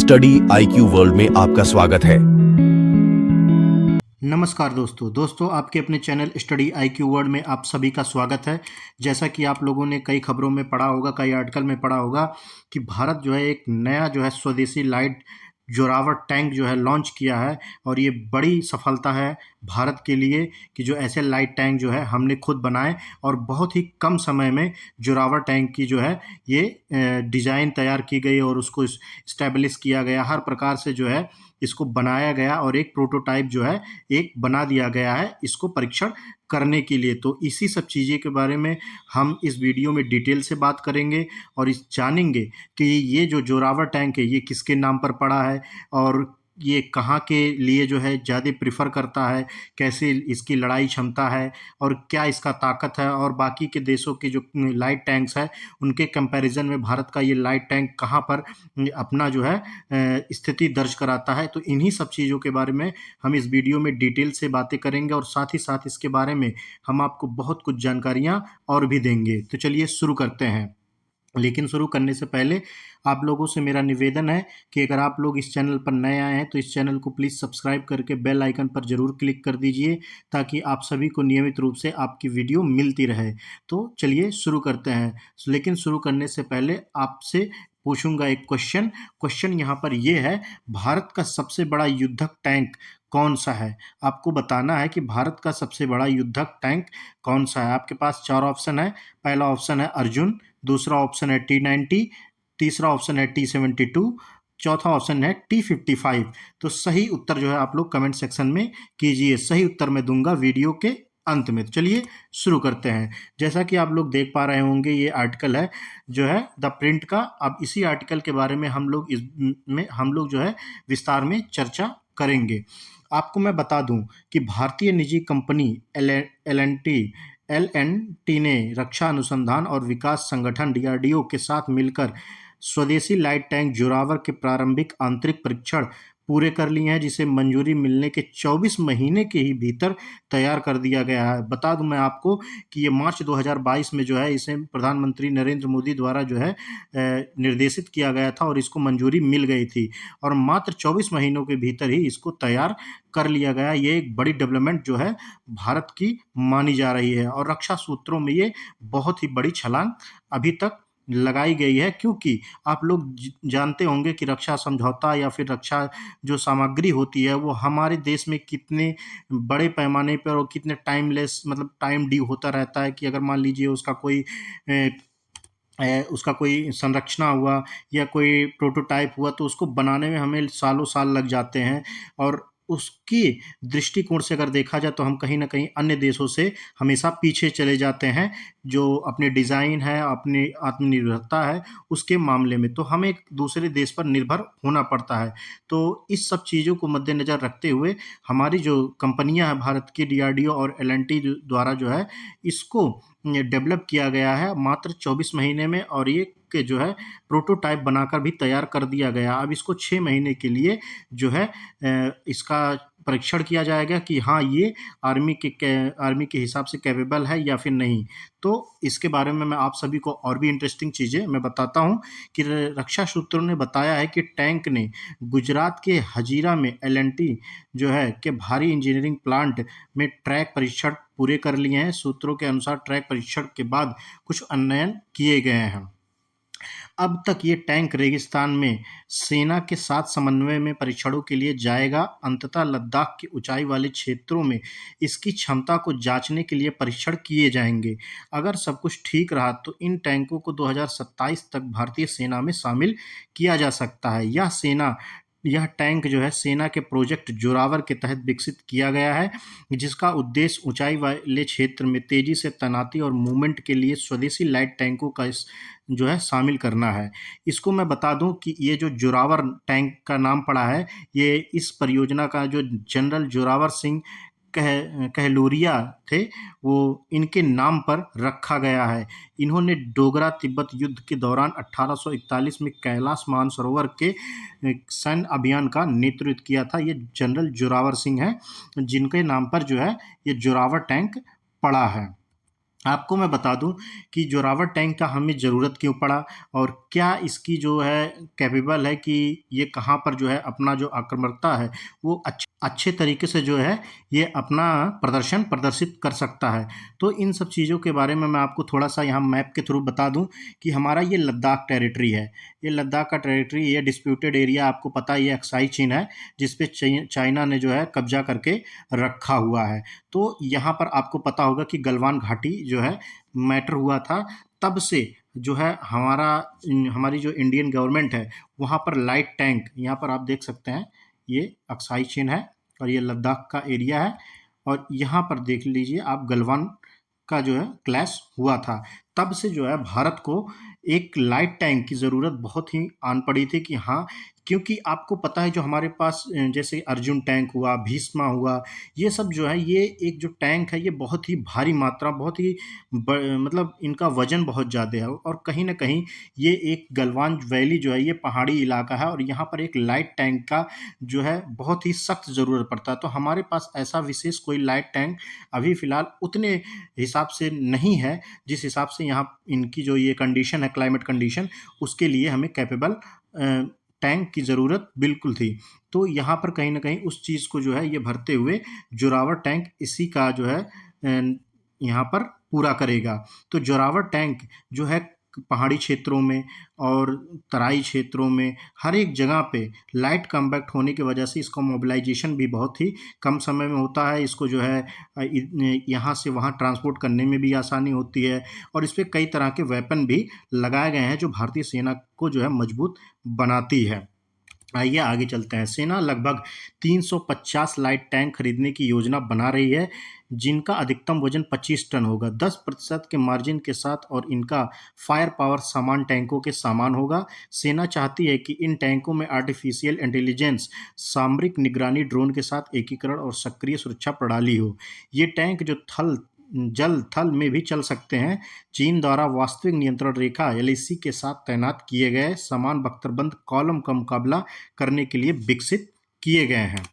Study IQ world में आपका स्वागत है। नमस्कार दोस्तों आपके अपने चैनल स्टडी आईक्यू वर्ल्ड में आप सभी का स्वागत है। जैसा कि आप लोगों ने कई खबरों में पढ़ा होगा, कई आर्टिकल में पढ़ा होगा कि भारत जो है एक नया जो है स्वदेशी लाइट जोरावर टैंक जो है लॉन्च किया है और ये बड़ी सफलता है भारत के लिए कि जो ऐसे लाइट टैंक जो है हमने खुद बनाए और बहुत ही कम समय में जोरावर टैंक की जो है ये डिज़ाइन तैयार की गई और उसको इस्टेब्लिश किया गया। हर प्रकार से जो है इसको बनाया गया और एक प्रोटोटाइप जो है एक बना दिया गया है इसको परीक्षण करने के लिए। तो इसी सब चीज़ें के बारे में हम इस वीडियो में डिटेल से बात करेंगे और इस जानेंगे कि ये जो जोरावर टैंक है ये किसके नाम पर पड़ा है और ये कहाँ के लिए जो है ज़्यादा प्रेफर करता है, कैसे इसकी लड़ाई क्षमता है और क्या इसका ताकत है और बाकी के देशों के जो लाइट टैंक्स है उनके कंपैरिजन में भारत का ये लाइट टैंक कहाँ पर अपना जो है स्थिति दर्ज कराता है। तो इन्हीं सब चीज़ों के बारे में हम इस वीडियो में डिटेल से बातें करेंगे और साथ ही साथ इसके बारे में हम आपको बहुत कुछ जानकारियाँ और भी देंगे। तो चलिए शुरू करते हैं। लेकिन शुरू करने से पहले आप लोगों से मेरा निवेदन है कि अगर आप लोग इस चैनल पर नए आए हैं तो इस चैनल को प्लीज़ सब्सक्राइब करके बेल आइकन पर ज़रूर क्लिक कर दीजिए ताकि आप सभी को नियमित रूप से आपकी वीडियो मिलती रहे। तो चलिए शुरू करते हैं। लेकिन शुरू करने से पहले आपसे पूछूंगा एक क्वेश्चन यहाँ पर ये है, भारत का सबसे बड़ा युद्धक टैंक कौन सा है? आपको बताना है कि भारत का सबसे बड़ा युद्धक टैंक कौन सा है। आपके पास 4 ऑप्शन है। पहला ऑप्शन है अर्जुन, दूसरा ऑप्शन है T-90, तीसरा ऑप्शन है T-72, चौथा ऑप्शन है T-55। तो सही उत्तर जो है आप लोग कमेंट सेक्शन में कीजिए। सही उत्तर मैं दूंगा वीडियो के अंत में। तो चलिए शुरू करते हैं। जैसा कि आप लोग देख पा रहे होंगे ये आर्टिकल है जो है द प्रिंट का। अब इसी आर्टिकल के बारे में हम लोग जो है विस्तार में चर्चा करेंगे। आपको मैं बता दूं कि भारतीय निजी कंपनी एल एन टी ने रक्षा अनुसंधान और विकास संगठन DRDO के साथ मिलकर स्वदेशी लाइट टैंक जोरावर के प्रारंभिक आंतरिक परीक्षण पूरे कर लिए हैं, जिसे मंजूरी मिलने के 24 महीने के ही भीतर तैयार कर दिया गया है। बता दूं मैं आपको कि ये मार्च 2022 में जो है इसे प्रधानमंत्री नरेंद्र मोदी द्वारा जो है निर्देशित किया गया था और इसको मंजूरी मिल गई थी और मात्र 24 महीनों के भीतर ही इसको तैयार कर लिया गया। ये एक बड़ी डेवलपमेंट जो है भारत की मानी जा रही है और रक्षा सूत्रों में ये बहुत ही बड़ी छलांग अभी तक लगाई गई है, क्योंकि आप लोग जानते होंगे कि रक्षा समझौता या फिर रक्षा जो सामग्री होती है वो हमारे देश में कितने बड़े पैमाने पर और कितने टाइमलेस मतलब टाइम ड्यू होता रहता है कि अगर मान लीजिए उसका कोई संरचना हुआ या कोई प्रोटोटाइप हुआ तो उसको बनाने में हमें सालों साल लग जाते हैं और उसकी दृष्टिकोण से अगर देखा जाए तो हम कहीं न कहीं अन्य देशों से हमेशा पीछे चले जाते हैं, जो अपने डिज़ाइन है, अपनी आत्मनिर्भरता है, उसके मामले में। तो हमें एक दूसरे देश पर निर्भर होना पड़ता है। तो इस सब चीज़ों को मद्देनज़र रखते हुए हमारी जो कंपनियाँ हैं भारत की DRDO और L&T द्वारा जो है इसको डेवलप किया गया है मात्र 24 महीने में और ये के जो है प्रोटोटाइप बनाकर भी तैयार कर दिया गया। अब इसको 6 महीने के लिए जो है इसका परीक्षण किया जाएगा कि हाँ, ये आर्मी के हिसाब से कैपेबल है या फिर नहीं। तो इसके बारे में मैं आप सभी को और भी इंटरेस्टिंग चीज़ें मैं बताता हूँ कि रक्षा सूत्रों ने बताया है कि टैंक ने गुजरात के हजीरा में L&T जो है के भारी इंजीनियरिंग प्लांट में ट्रैक परीक्षण पूरे कर लिए हैं। सूत्रों के अनुसार ट्रैक परीक्षण के बाद कुछ उन्नयन किए गए हैं। अब तक ये टैंक रेगिस्तान में सेना के साथ समन्वय में परीक्षणों के लिए जाएगा। अंततः लद्दाख के ऊंचाई वाले क्षेत्रों में इसकी क्षमता को जांचने के लिए परीक्षण किए जाएंगे। अगर सब कुछ ठीक रहा तो इन टैंकों को 2027 तक भारतीय सेना में शामिल किया जा सकता है। यह टैंक जो है सेना के प्रोजेक्ट जोरावर के तहत विकसित किया गया है, जिसका उद्देश्य ऊंचाई वाले क्षेत्र में तेजी से तैनाती और मूवमेंट के लिए स्वदेशी लाइट टैंकों का जो है शामिल करना है। इसको मैं बता दूं कि ये जो जोरावर टैंक का नाम पड़ा है, ये इस परियोजना का जो जनरल जोरावर सिंह कहलोरिया थे वो इनके नाम पर रखा गया है। इन्होंने डोगरा तिब्बत युद्ध के दौरान 1841 में कैलाश मानसरोवर के सैन्य अभियान का नेतृत्व किया था। ये जनरल जोरावर सिंह हैं जिनके नाम पर जो है ये जोरावर टैंक पड़ा है। आपको मैं बता दूं कि जोरावर टैंक का हमें ज़रूरत क्यों पड़ा और क्या इसकी जो है कैपेबल है कि ये कहाँ पर जो है अपना जो आक्रामकता है वो अच्छे तरीके से जो है ये अपना प्रदर्शन प्रदर्शित कर सकता है। तो इन सब चीज़ों के बारे में मैं आपको थोड़ा सा यहाँ मैप के थ्रू बता दूं कि हमारा ये लद्दाख टेरिटरी है। ये लद्दाख का टेरिटरी, ये डिस्प्यूटेड एरिया, आपको पता है ये अक्साई चीन है जिसपे चाइना ने जो है कब्जा करके रखा हुआ है। तो यहाँ पर आपको पता होगा कि गलवान घाटी जो है मैटर हुआ था, तब से जो है हमारी जो इंडियन गवर्नमेंट है वहाँ पर लाइट टैंक, यहाँ पर आप देख सकते हैं ये अक्साई चीन है और ये लद्दाख का एरिया है और यहाँ पर देख लीजिए आप गलवान का जो है क्लैश हुआ था। तब से जो है भारत को एक लाइट टैंक की ज़रूरत बहुत ही आन पड़ी थी कि हाँ, क्योंकि आपको पता है जो हमारे पास जैसे अर्जुन टैंक हुआ, भीष्मा हुआ, ये सब जो है ये एक जो टैंक है ये बहुत ही भारी मात्रा, बहुत ही मतलब इनका वजन बहुत ज़्यादा है और कहीं ना कहीं ये एक गलवान वैली जो है ये पहाड़ी इलाका है और यहाँ पर एक लाइट टैंक का जो है बहुत ही सख्त ज़रूरत पड़ता है। तो हमारे पास ऐसा विशेष कोई लाइट टैंक अभी फ़िलहाल उतने हिसाब से नहीं है जिस हिसाब से यहाँ इनकी जो ये कंडीशन है, क्लाइमेट कंडीशन, उसके लिए हमें कैपेबल टैंक की ज़रूरत बिल्कुल थी। तो यहाँ पर कहीं न कहीं उस चीज़ को जो है ये भरते हुए जोरावर टैंक इसी का जो है यहाँ पर पूरा करेगा। तो जोरावर टैंक जो है पहाड़ी क्षेत्रों में और तराई क्षेत्रों में हर एक जगह पे लाइट कॉम्पैक्ट होने की वजह से इसका मोबिलाइजेशन भी बहुत ही कम समय में होता है। इसको जो है यहाँ से वहाँ ट्रांसपोर्ट करने में भी आसानी होती है और इस पे कई तरह के वेपन भी लगाए गए हैं जो भारतीय सेना को जो है मजबूत बनाती है। आइए आगे चलते हैं। सेना लगभग 350 लाइट टैंक खरीदने की योजना बना रही है जिनका अधिकतम वजन 25 टन होगा, 10% के मार्जिन के साथ, और इनका फायर पावर समान टैंकों के समान होगा। सेना चाहती है कि इन टैंकों में आर्टिफिशियल इंटेलिजेंस, सामरिक निगरानी, ड्रोन के साथ एकीकरण और सक्रिय सुरक्षा प्रणाली हो। ये टैंक जो जल थल में भी चल सकते हैं। चीन द्वारा वास्तविक नियंत्रण रेखा एलएसी के साथ तैनात किए गए समान बख्तरबंद कॉलम का मुकाबला करने के लिए विकसित किए गए हैं।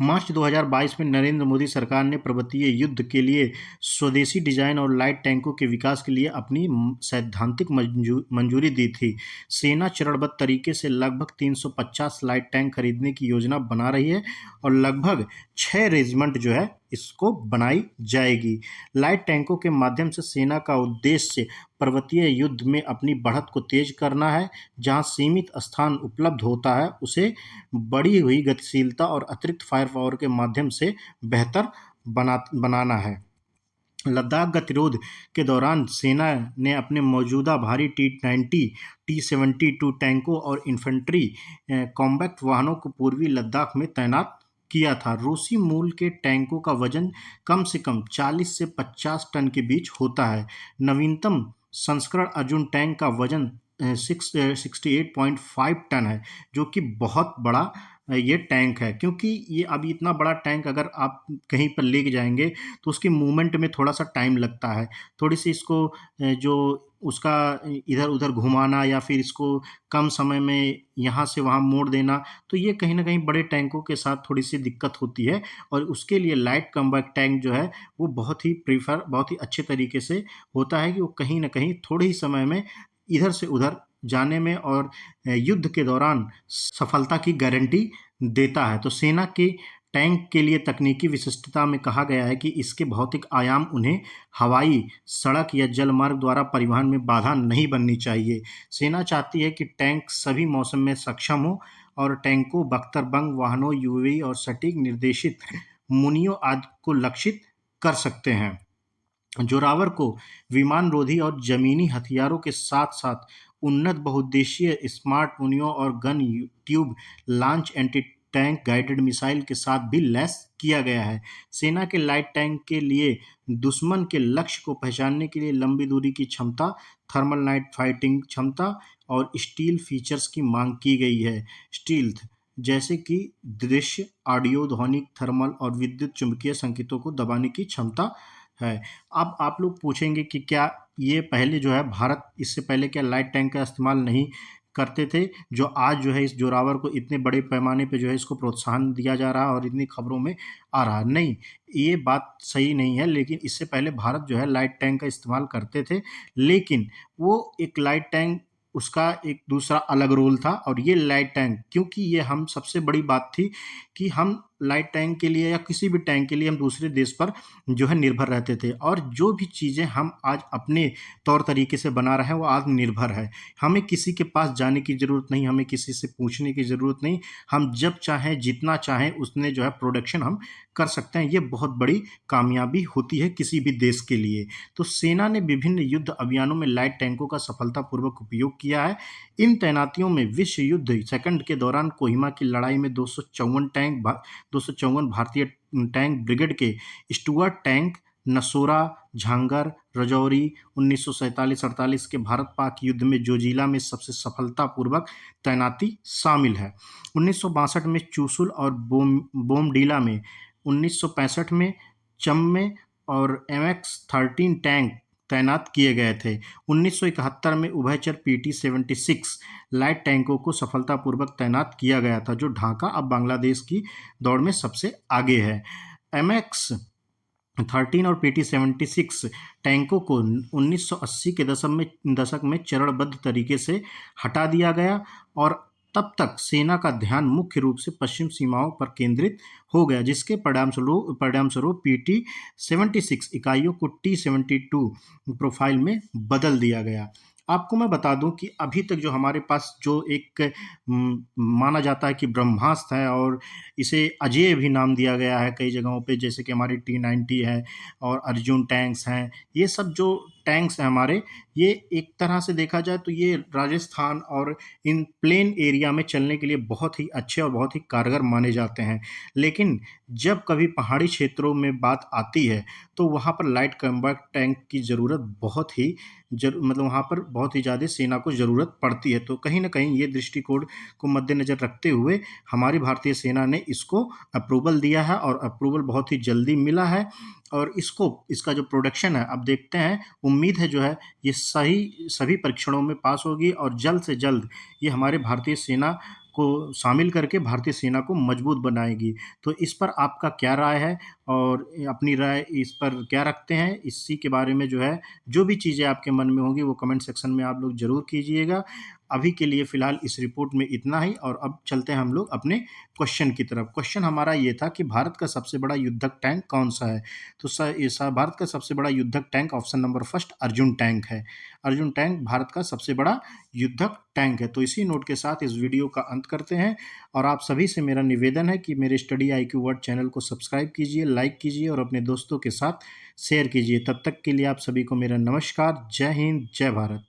मार्च 2022 में नरेंद्र मोदी सरकार ने पर्वतीय युद्ध के लिए स्वदेशी डिजाइन और लाइट टैंकों के विकास के लिए अपनी सैद्धांतिक मंजूरी दी थी। सेना चरणबद्ध तरीके से लगभग 350 लाइट टैंक खरीदने की योजना बना रही है और लगभग 6 रेजिमेंट जो है इसको बनाई जाएगी। लाइट टैंकों के माध्यम से सेना का उद्देश्य पर्वतीय युद्ध में अपनी बढ़त को तेज करना है। जहां सीमित स्थान उपलब्ध होता है उसे बढ़ी हुई गतिशीलता और अतिरिक्त फायर पावर के माध्यम से बेहतर बनाना है। लद्दाख गतिरोध के दौरान सेना ने अपने मौजूदा भारी T-90, T-72 टैंकों और इन्फेंट्री कॉम्बैक्ट वाहनों को पूर्वी लद्दाख में तैनात किया था। रूसी मूल के टैंकों का वजन कम से कम 40 से 50 टन के बीच होता है। नवीनतम संस्करण अर्जुन टैंक का वजन 68.5 टन है जो कि बहुत बड़ा ये टैंक है, क्योंकि ये अभी इतना बड़ा टैंक अगर आप कहीं पर लेके जाएंगे तो उसके मूवमेंट में थोड़ा सा टाइम लगता है। थोड़ी सी इसको जो उसका इधर उधर घुमाना या फिर इसको कम समय में यहाँ से वहाँ मोड़ देना, तो ये कहीं ना कहीं बड़े टैंकों के साथ थोड़ी सी दिक्कत होती है और उसके लिए लाइट कॉम्बैक्ट टैंक जो है वो बहुत ही अच्छे तरीके से होता है कि वो कहीं ना कहीं थोड़े ही समय में इधर से उधर जाने में और युद्ध के दौरान सफलता की गारंटी देता है। तो सेना के टैंक के लिए तकनीकी विशिष्टता में कहा गया है कि इसके भौतिक आयाम उन्हें हवाई, सड़क या जल मार्ग द्वारा परिवहन में बाधा नहीं बननी चाहिए। सेना चाहती है कि टैंक सभी मौसम में सक्षम हो और टैंकों, बख्तरबंद वाहनों, यूएवी और सटीक निर्देशित मुनियों आदि को लक्षित कर सकते हैं। जोरावर को विमानरोधी और जमीनी हथियारों के साथ-साथ उन्नत बहुउद्देशीय स्मार्ट मुनियों और gun tube launch anti tank guided missile के साथ भी लैस किया गया है। सेना के लाइट टैंक के लिए दुश्मन के लक्ष्य को पहचानने के लिए लंबी दूरी की क्षमता, थर्मल नाइट फाइटिंग क्षमता और स्टील फीचर्स की मांग की गई है। स्टील्थ जैसे कि दृश्य, ऑडियो, ध्वनिक, थर्मल और विद्युत चुम्बकीय संकेतों को दबाने की क्षमता है। अब आप लोग पूछेंगे कि क्या ये पहले जो है भारत इससे पहले क्या लाइट टैंक का इस्तेमाल नहीं करते थे, जो आज जो है इस जोरावर को इतने बड़े पैमाने पे जो है इसको प्रोत्साहन दिया जा रहा है और इतनी खबरों में आ रहा है। नहीं, ये बात सही नहीं है, लेकिन इससे पहले भारत जो है लाइट टैंक का इस्तेमाल करते थे, लेकिन वो एक लाइट टैंक उसका एक दूसरा अलग रोल था और ये लाइट टैंक क्योंकि ये हम सबसे बड़ी बात थी कि हम लाइट टैंक के लिए या किसी भी टैंक के लिए हम दूसरे देश पर जो है निर्भर रहते थे और जो भी चीज़ें हम आज अपने तौर तरीके से बना रहे हैं वो आत्मनिर्भर है। हमें किसी के पास जाने की ज़रूरत नहीं, हमें किसी से पूछने की ज़रूरत नहीं, हम जब चाहें जितना चाहें उतने जो है प्रोडक्शन हम कर सकते हैं। ये बहुत बड़ी कामयाबी होती है किसी भी देश के लिए। तो सेना ने विभिन्न युद्ध अभियानों में लाइट टैंकों का सफलतापूर्वक उपयोग किया है। इन तैनातियों में विश्व युद्ध सेकंड के दौरान कोहिमा की लड़ाई में 254 भारतीय टैंक ब्रिगेड के स्टुअर्ट टैंक, नसोरा, झांगर, रजौरी 1947-48 के भारत-पाक युद्ध में जोजिला में सबसे सफलतापूर्वक तैनाती शामिल है। 1962 में चूसुल और बोमडीला में, 1965 में चम में और MX-13 टैंक तैनात किए गए थे। 1971 में उभयचर PT-76 लाइट टैंकों को सफलतापूर्वक तैनात किया गया था, जो ढाका अब बांग्लादेश की दौड़ में सबसे आगे है। MX-13 और PT-76 टैंकों को 1980 के दशक में चरणबद्ध तरीके से हटा दिया गया और तब तक सेना का ध्यान मुख्य रूप से पश्चिम सीमाओं पर केंद्रित हो गया, जिसके परिणामस्वरूप PT-76 इकाइयों को T-72 प्रोफाइल में बदल दिया गया। आपको मैं बता दूं कि अभी तक जो हमारे पास जो एक माना जाता है कि ब्रह्मास्त्र है और इसे अजेय भी नाम दिया गया है कई जगहों पे, जैसे कि हमारी T-90 है और अर्जुन टैंक्स हैं। ये सब जो टैंक्स हैं हमारे, ये एक तरह से देखा जाए तो ये राजस्थान और इन प्लेन एरिया में चलने के लिए बहुत ही अच्छे और बहुत ही कारगर माने जाते हैं। लेकिन जब कभी पहाड़ी क्षेत्रों में बात आती है तो वहाँ पर लाइट कॉम्बैट टैंक की ज़रूरत बहुत ही मतलब वहाँ पर बहुत ही ज़्यादा सेना को ज़रूरत पड़ती है। तो कहीं न कहीं ये दृष्टिकोण को मद्देनज़र रखते हुए हमारी भारतीय सेना ने इसको अप्रूवल दिया है और अप्रूवल बहुत ही जल्दी मिला है और इसका जो प्रोडक्शन है अब देखते हैं, उम्मीद है जो है ये सभी परीक्षणों में पास होगी और जल्द से जल्द ये हमारे भारतीय सेना को शामिल करके भारतीय सेना को मजबूत बनाएगी। तो इस पर आपका क्या राय है और अपनी राय इस पर क्या रखते हैं? इसी के बारे में जो है जो भी चीज़ें आपके मन में होंगी वो कमेंट सेक्शन में आप लोग ज़रूर कीजिएगा। अभी के लिए फ़िलहाल इस रिपोर्ट में इतना ही और अब चलते हैं हम लोग अपने क्वेश्चन की तरफ। क्वेश्चन हमारा ये था कि भारत का सबसे बड़ा युद्धक टैंक कौन-सा है? तो भारत का सबसे बड़ा युद्धक tank option number first Arjun tank है। अर्जुन टैंक भारत का सबसे बड़ा युद्धक टैंक है। तो इसी नोट के साथ इस वीडियो का अंत करते हैं और आप सभी से मेरा निवेदन है कि मेरे स्टडी IQ वर्ड चैनल को सब्सक्राइब कीजिए, लाइक कीजिए और अपने दोस्तों के साथ शेयर कीजिए। तब तक के लिए आप सभी को मेरा नमस्कार। जय हिंद, जय भारत।